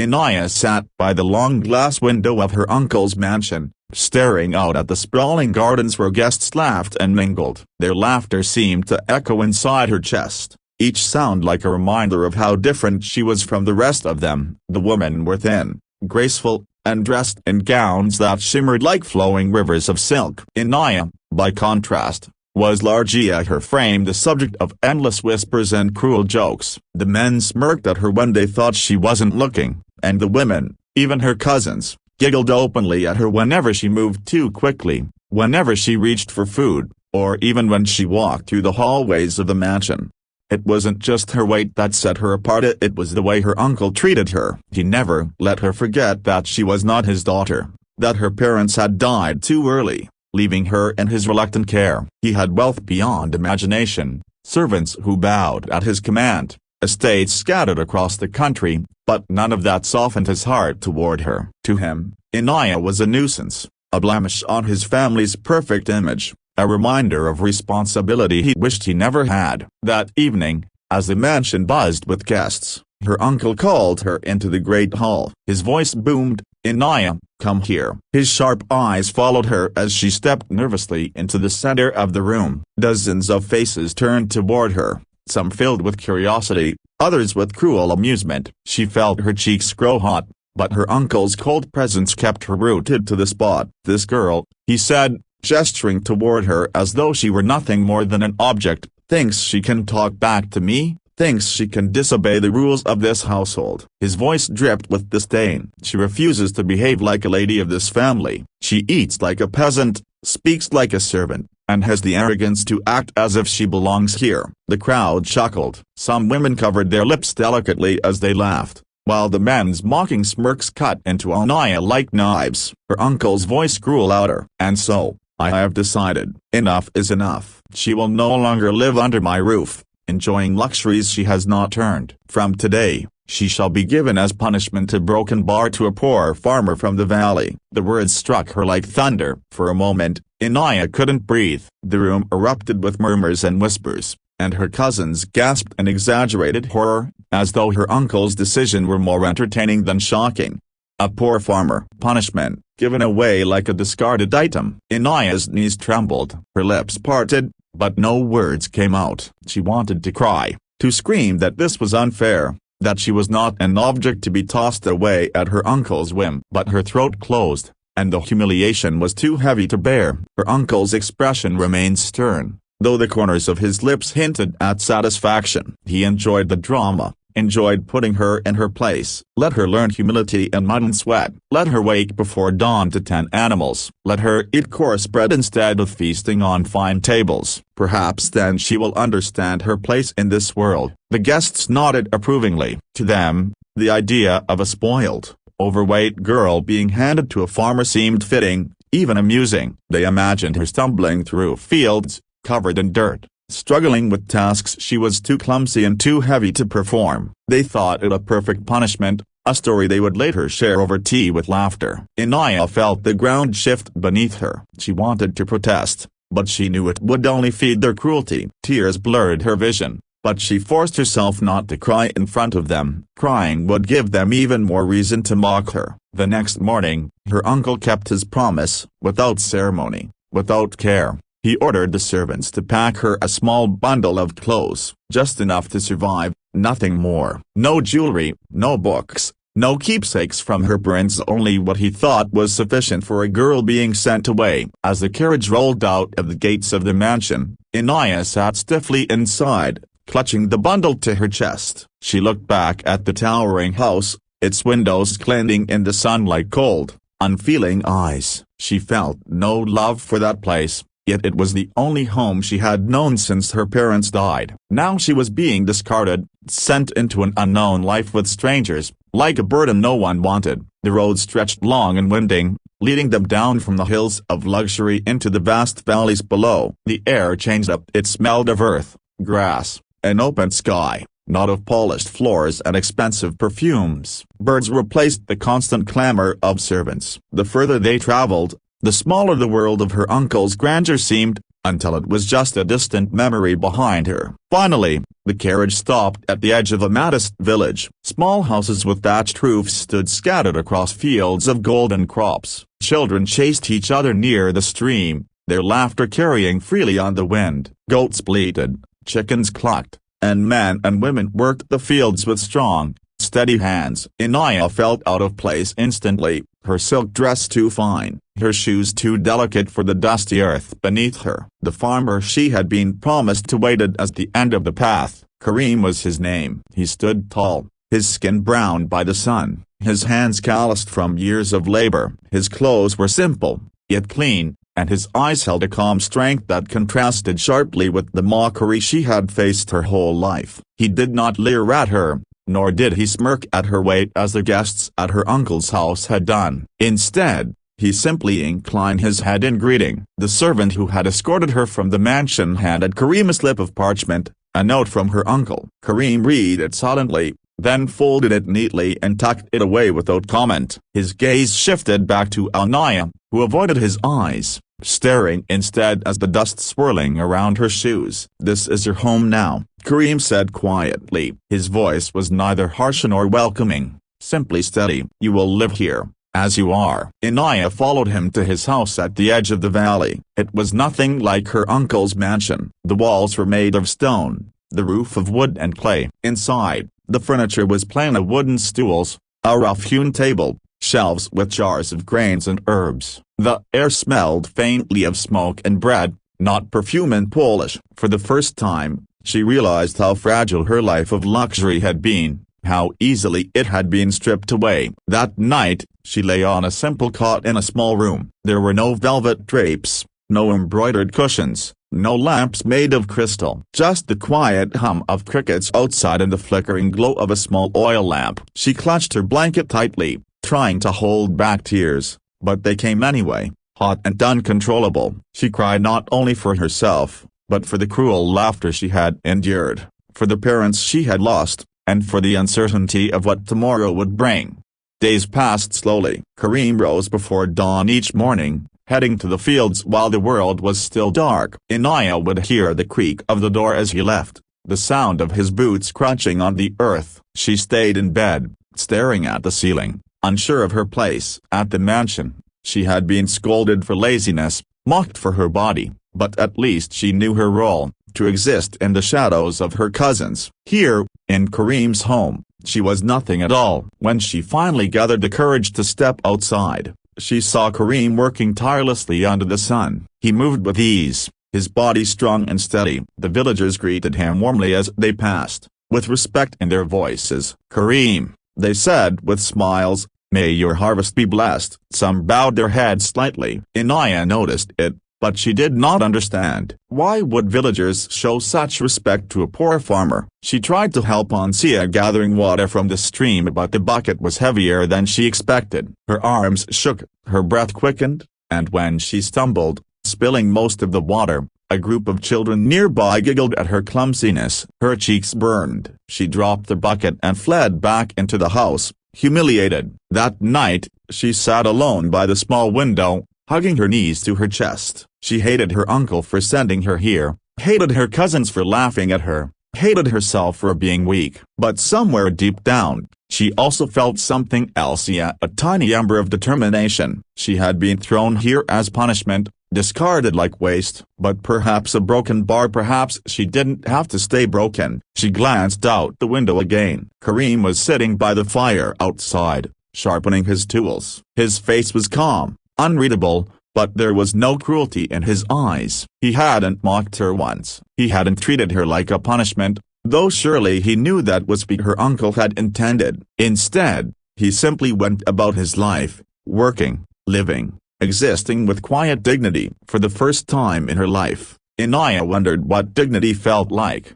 Inaya sat by the long glass window of her uncle's mansion, staring out at the sprawling gardens where guests laughed and mingled. Their laughter seemed to echo inside her chest, each sound like a reminder of how different she was from the rest of them. The women were thin, graceful, and dressed in gowns that shimmered like flowing rivers of silk. Inaya, by contrast, was largely her frame the subject of endless whispers and cruel jokes. The men smirked at her when they thought she wasn't looking, and the women, even her cousins, giggled openly at her whenever she moved too quickly, whenever she reached for food, or even when she walked through the hallways of the mansion. It wasn't just her weight that set her apart, it was the way her uncle treated her. He never let her forget that she was not his daughter, that her parents had died too early, leaving her in his reluctant care. He had wealth beyond imagination, servants who bowed at his command, estates scattered across the country, but none of that softened his heart toward her. To him, Inaya was a nuisance, a blemish on his family's perfect image, a reminder of responsibility he wished he never had. That evening, as the mansion buzzed with guests, her uncle called her into the great hall. His voice boomed, "Inaya, come here." His sharp eyes followed her as she stepped nervously into the center of the room. Dozens of faces turned toward her, some filled with curiosity, others with cruel amusement. She felt her cheeks grow hot, but her uncle's cold presence kept her rooted to the spot. "This girl," he said, gesturing toward her as though she were nothing more than an object, "thinks she can talk back to me, thinks she can disobey the rules of this household." His voice dripped with disdain. "She refuses to behave like a lady of this family. She eats like a peasant, speaks like a servant, and has the arrogance to act as if she belongs here." The crowd chuckled. Some women covered their lips delicately as they laughed, while the men's mocking smirks cut into Inaya like knives. Her uncle's voice grew louder. "And so, I have decided, enough is enough. She will no longer live under my roof, enjoying luxuries she has not earned. From today, she shall be given as punishment a broken bar to a poor farmer from the valley." The words struck her like thunder. For a moment, Inaya couldn't breathe. The room erupted with murmurs and whispers, and her cousins gasped in exaggerated horror, as though her uncle's decision were more entertaining than shocking. A poor farmer. Punishment, given away like a discarded item. Inaya's knees trembled. Her lips parted, but no words came out. She wanted to cry, to scream that this was unfair, that she was not an object to be tossed away at her uncle's whim. But her throat closed, and the humiliation was too heavy to bear. Her uncle's expression remained stern, though the corners of his lips hinted at satisfaction. He enjoyed the drama, enjoyed putting her in her place. Let her learn humility in mud and sweat. Let her wake before dawn to tend animals. Let her eat coarse bread instead of feasting on fine tables. Perhaps then she will understand her place in this world. The guests nodded approvingly. To them, the idea of a spoiled, overweight girl being handed to a farmer seemed fitting, even amusing. They imagined her stumbling through fields, covered in dirt, struggling with tasks she was too clumsy and too heavy to perform. They thought it a perfect punishment, a story they would later share over tea with laughter. Inaya felt the ground shift beneath her. She wanted to protest, but she knew it would only feed their cruelty. Tears blurred her vision, but she forced herself not to cry in front of them. Crying would give them even more reason to mock her. The next morning, her uncle kept his promise. Without ceremony, without care, he ordered the servants to pack her a small bundle of clothes, just enough to survive, nothing more. No jewelry, no books, no keepsakes from her parents, only what he thought was sufficient for a girl being sent away. As the carriage rolled out of the gates of the mansion, Inaya sat stiffly inside, clutching the bundle to her chest. She looked back at the towering house, its windows glinting in the sun like cold, unfeeling eyes. She felt no love for that place. Yet it was the only home she had known since her parents died. Now she was being discarded, sent into an unknown life with strangers, like a burden no one wanted. The road stretched long and winding, leading them down from the hills of luxury into the vast valleys below. The air changed up. It smelled of earth, grass, and open sky, not of polished floors and expensive perfumes. Birds replaced the constant clamor of servants. The further they traveled, the smaller the world of her uncle's grandeur seemed, until it was just a distant memory behind her. Finally, the carriage stopped at the edge of a modest village. Small houses with thatched roofs stood scattered across fields of golden crops. Children chased each other near the stream, their laughter carrying freely on the wind. Goats bleated, chickens clucked, and men and women worked the fields with strong, steady hands. Inaya felt out of place instantly, her silk dress too fine, her shoes too delicate for the dusty earth beneath her. The farmer she had been promised to waited at the end of the path. Kareem was his name. He stood tall, his skin browned by the sun, his hands calloused from years of labor. His clothes were simple, yet clean, and his eyes held a calm strength that contrasted sharply with the mockery she had faced her whole life. He did not leer at her, nor did he smirk at her weight as the guests at her uncle's house had done. Instead, he simply inclined his head in greeting. The servant who had escorted her from the mansion handed Kareem a slip of parchment, a note from her uncle. Kareem read it silently, then folded it neatly and tucked it away without comment. His gaze shifted back to Anaya, who avoided his eyes, staring instead at the dust swirling around her shoes. "This is your home now," Kareem said quietly. His voice was neither harsh nor welcoming, simply steady. "You will live here, as you are." Inaya followed him to his house at the edge of the valley. It was nothing like her uncle's mansion. The walls were made of stone, the roof of wood and clay. Inside, the furniture was plain: of wooden stools, a rough-hewn table, shelves with jars of grains and herbs. The air smelled faintly of smoke and bread, not perfume and polish. For the first time, she realized how fragile her life of luxury had been, how easily it had been stripped away. That night, she lay on a simple cot in a small room. There were no velvet drapes, no embroidered cushions, no lamps made of crystal. Just the quiet hum of crickets outside and the flickering glow of a small oil lamp. She clutched her blanket tightly, trying to hold back tears, but they came anyway, hot and uncontrollable. She cried not only for herself, but for the cruel laughter she had endured, for the parents she had lost, and for the uncertainty of what tomorrow would bring. Days passed slowly. Kareem rose before dawn each morning, heading to the fields while the world was still dark. Inaya would hear the creak of the door as he left, the sound of his boots crunching on the earth. She stayed in bed, staring at the ceiling, unsure of her place. At the mansion, she had been scolded for laziness, mocked for her body, but at least she knew her role, to exist in the shadows of her cousins. Here, in Kareem's home, she was nothing at all. When she finally gathered the courage to step outside, she saw Kareem working tirelessly under the sun. He moved with ease, his body strong and steady. The villagers greeted him warmly as they passed, with respect in their voices. "Kareem," they said with smiles, "may your harvest be blessed." Some bowed their heads slightly. Inaya noticed it, but she did not understand. Why would villagers show such respect to a poor farmer? She tried to help Ansia gathering water from the stream, but the bucket was heavier than she expected. Her arms shook, her breath quickened, and when she stumbled, spilling most of the water, a group of children nearby giggled at her clumsiness. Her cheeks burned. She dropped the bucket and fled back into the house, humiliated. That night, she sat alone by the small window, hugging her knees to her chest. She hated her uncle for sending her here, hated her cousins for laughing at her, hated herself for being weak. But somewhere deep down, she also felt something else, a tiny ember of determination. She had been thrown here as punishment, discarded like waste, but perhaps a broken bar. Perhaps she didn't have to stay broken. She glanced out the window again. Kareem was sitting by the fire outside, sharpening his tools. His face was calm, unreadable, but there was no cruelty in his eyes. He hadn't mocked her once. He hadn't treated her like a punishment, though surely he knew that was what her uncle had intended. Instead, he simply went about his life, working, living, existing with quiet dignity. For the first time in her life, Inaya wondered what dignity felt like.